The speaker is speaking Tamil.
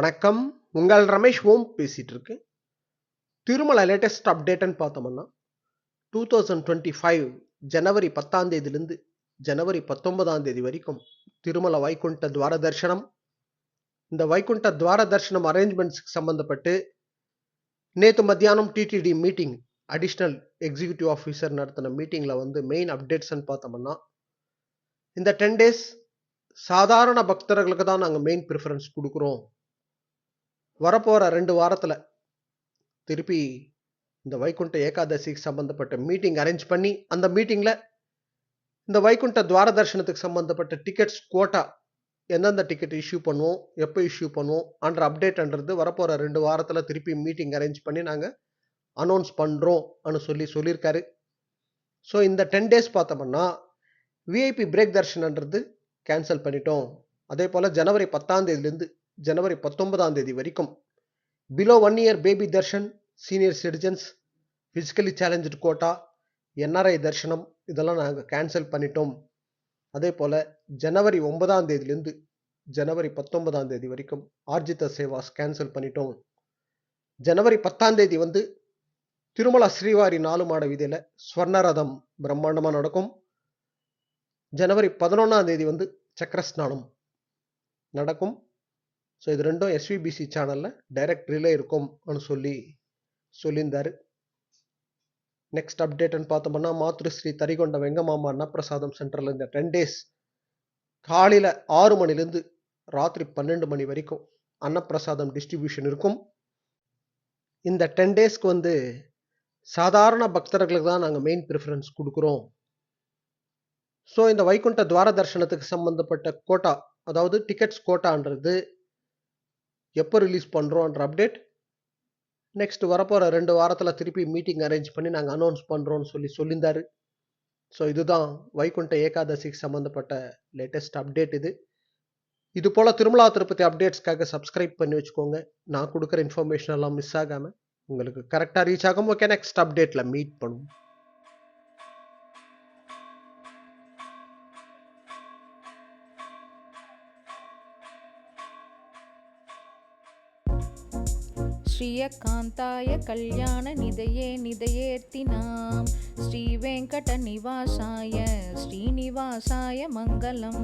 வணக்கம். உங்கள் ரமேஷ் ஓம் பேசிட்டு இருக்கேன். திருமலை லேட்டஸ்ட் அப்டேட்னு பார்த்தோம்னா 2025 ஜனவரி 10ஆம் தேதியிலிருந்து ஜனவரி 19ஆம் தேதி வரைக்கும் திருமல வைகுண்ட துவார தரிசனம். இந்த வைகுண்ட துவார தரிசனம் அரேஞ்ச்மெண்ட்ஸ்க்கு சம்பந்தப்பட்டு நேற்று மத்தியானம் TTD meeting additional executive officer நடத்தின மீட்டிங்கில் மெயின் அப்டேட்ஸ்ன்னு பார்த்தோம்னா இந்த 10 டேஸ் சாதாரண பக்தர்களுக்கு தான் நாங்கள் மெயின் ப்ரிஃபரன்ஸ் கொடுக்குறோம். வரப்போகிற 2 வாரத்தில் திருப்பி இந்த வைகுண்ட ஏகாதசிக்கு சம்பந்தப்பட்ட மீட்டிங் அரேஞ்ச் பண்ணி அந்த மீட்டிங்கில் இந்த வைகுண்ட துவார தரிசனத்துக்கு சம்பந்தப்பட்ட டிக்கெட்ஸ் கோட்டா எந்தெந்த டிக்கெட் இஷ்யூ பண்ணுவோம், எப்போ இஷ்யூ பண்ணுவோம் அன்ற அப்டேட்ன்றது வரப்போகிற 2 வாரத்தில் திருப்பி மீட்டிங் அரேஞ்ச் பண்ணி நாங்கள் அனௌன்ஸ் பண்ணுறோம்னு சொல்லியிருக்காரு. ஸோ இந்த 10 டேஸ் பார்த்தோம்னா விஐபி பிரேக் தர்ஷனன்றது கேன்சல் பண்ணிட்டோம். அதே போல் ஜனவரி 10ஆம் தேதியிலேருந்து ஜனவரி 19ஆம் தேதி வரைக்கும் பிலோ 1 இயர் பேபி தர்ஷன், senior citizens, physically challenge quota, NRI தர்ஷனம் இதெல்லாம் நாங்கள் கேன்சல் பண்ணிட்டோம். அதே போல் ஜனவரி 9ஆம் தேதியிலேருந்து ஜனவரி 19ஆம் தேதி வரைக்கும் ஆர்ஜித சேவாஸ் கேன்சல் பண்ணிட்டோம். ஜனவரி 10ஆம் தேதி திருமலா ஸ்ரீவாரி 4 மாட வீதியில் ஸ்வர்ணரதம் பிரம்மாண்டமாக நடக்கும். ஜனவரி 11ஆம் தேதி சக்கரஸ்நானம் நடக்கும். ஸோ இது ரெண்டும் எஸ்விபிசி சேனலில் டைரக்ட் ரிலே இருக்கும்னு சொல்லியிருந்தார். நெக்ஸ்ட் அப்டேட்னு பார்த்தோம்னா மாத்ருஸ்ரீ தரிகொண்ட வெங்கமாமா அன்னப்பிரசாதம் சென்டரில் இந்த 10 டேஸ் காலையில் 6 மணிலேருந்து ராத்திரி 12 மணி வரைக்கும் அன்னப்பிரசாதம் டிஸ்ட்ரிபியூஷன் இருக்கும். இந்த 10 டேஸ்க்கு சாதாரண பக்தர்களுக்கு தான் நாங்கள் மெயின் ப்ரிஃபரன்ஸ் கொடுக்குறோம். ஸோ இந்த வைகுண்ட துவார தர்ஷனத்துக்கு சம்பந்தப்பட்ட கோட்டா, அதாவது டிக்கெட்ஸ் கோட்டான்றது எப்போ ரிலீஸ் பண்ணுறோன்ற அப்டேட் நெக்ஸ்ட் வரப்போகிற 2 வாரத்தில் திருப்பி மீட்டிங் அரேஞ்ச் பண்ணி நாங்கள் அனௌன்ஸ் பண்ணுறோன்னு சொல்லியிருந்தார். ஸோ இதுதான் வைகுண்ட ஏகாதசிக்கு சம்மந்தப்பட்ட லேட்டஸ்ட் அப்டேட். இது போல் திருமலா திருப்பதி அப்டேட்ஸ்க்காக சப்ஸ்கிரைப் பண்ணி வச்சுக்கோங்க. நான் கொடுக்குற இன்ஃபர்மேஷன் எல்லாம் மிஸ் ஆகாமல் உங்களுக்கு கரெக்டாக ரீச் ஆகும். ஓகே, நெக்ஸ்ட் அப்டேட்டில் மீட் பண்ணுவோம். श्रियकान्ताय कल्याणनिधये निधयेऽर्तिनां श्रीवेङ्कटनिवासाय श्रीनिवासाय मङ्गलम्.